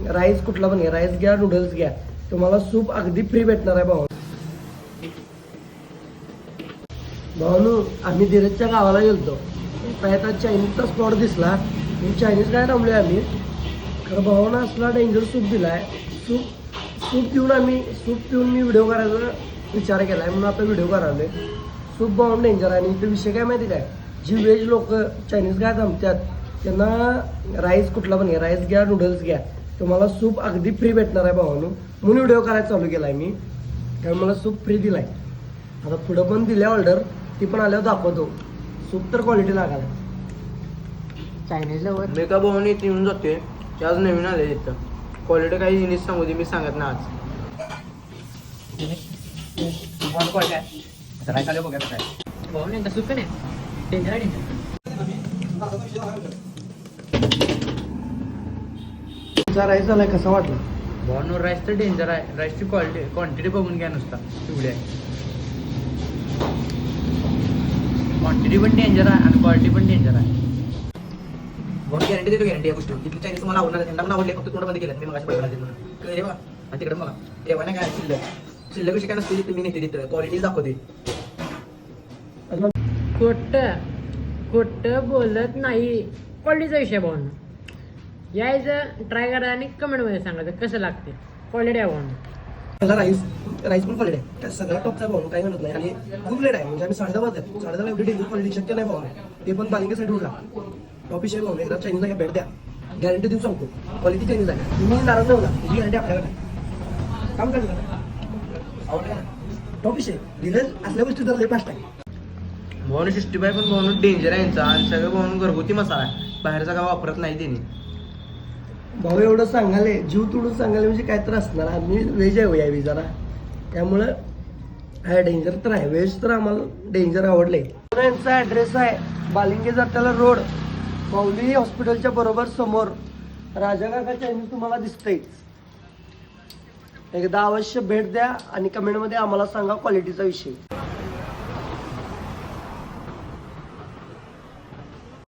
Rice कुठला पण घ्या, राईस घ्या, नूडल्स घ्या, तुम्हाला सूप अगदी फ्री भेटणार आहे भाऊ. भावानू आम्ही धीरजच्या गावाला गेलतो, आता चायनीजचा स्पॉट दिसला, चायनीज काय थांबलोय आम्ही. खरं भावानं असला डेंजर सूप दिलाय. सूप पिऊन मी व्हिडिओ करायचा विचार केलाय, म्हणून आता व्हिडिओ करायला. सूप भावानं डेंजर आहे. आणि इथे विषय काय माहिती काय, जी व्हेज लोक चायनीज काय थांबतात त्यांना राईस कुठला पण घ्या, राईस घ्या, नूडल्स घ्या, तुम्हाला सूप अगदी फ्री भेटणार आहे भावानू. म्हणून व्हिडिओ करायला चालू केलाय मी, त्यामुळे मला सूप फ्री दिलाय. आता पुढं पण दिल्या ऑर्डर, ती पण आल्यावर दाखवतो. सूप तर क्वालिटी लागायला. चायनीजला वर मी का भाऊन इथे येऊन जाते, ते आज नवीन आले इथं. क्वालिटी काही जिनिस सांगू दे, मी सांगत ना आज. भाऊ नाही सूप नाही डेंजर आहे डेंजर. तुमचा राईस आलाय, कसा वाटला? भाऊन राईस तर डेंजर आहे. राईसची क्वांटिटी बघून घ्या नुसता, एवढी आहे. क्वांटिटी पण डेंजर आहे आणि क्वालिटी पण डेंजर आहे. म्हणून गॅरंटी देतो, गॅरंटी या गोष्टी. तिथली चायनीज तुम्हाला आवडणार, त्यांना पण आवडले, फक्त तोंड बंद केलं. मी मगाशी बघायला रे बा, आणि तिकडे बघा तेव्हा नाही काय शिल्लक कशी काय नसते तिथे, मी नेते तिथं क्वालिटी दाखवते. खोटं बोलत नाही. क्वालिटीचा विषय भाऊ यायचं ट्राय करा आणि कमेंटमध्ये सांगायचं कसं लागते. क्वालिटी आहे भाऊ. मला राईस पण क्वालिटी आहे, त्या सगळ्या टॉपचा भाऊ काही म्हणत नाही. आणि खूप लेट आहे, म्हणजे आम्ही 10:30 वाजतात. 10:30 एवढी डेंजर क्वालिटी शक्य नाही भाऊ. ते पण बालिकेसाठी उडला टॉपिश आहे भाऊ. एकदा चायनीजला घ्या, भेट द्या, गॅरंटी देऊ सांगतो. क्वालिटी चायनीज आहे, तुम्ही नाराज नाही होणार. तुझी गॅरंटी आपल्याकडे काम करणार. टॉपिश आहे, डिलर असल्या गोष्टी तर लय फास्ट आहे. भाऊन 65 पण भाऊन डेंजर आहे यांचा. आणि सगळं भाऊन घरगुती मसाला आहे, बाहेरचा काय वापरत नाही त्यांनी. भाऊ एवढं सांगाले, जीव तोडून सांगाले म्हणजे काय तर असणार. आम्ही व्हेज आहे यावी जरा, त्यामुळं हा डेंजर तर आहे. व्हेज तर आम्हाला डेंजर आवडले. यांचा ॲड्रेस आहे बालिंगे जाताला रोड, पावली हॉस्पिटलच्या बरोबर समोर. राजा काका चायनीज तुम्हाला दिसतंय. एकदा अवश्य भेट द्या आणि कमेंटमध्ये आम्हाला सांगा क्वालिटीचा विषय.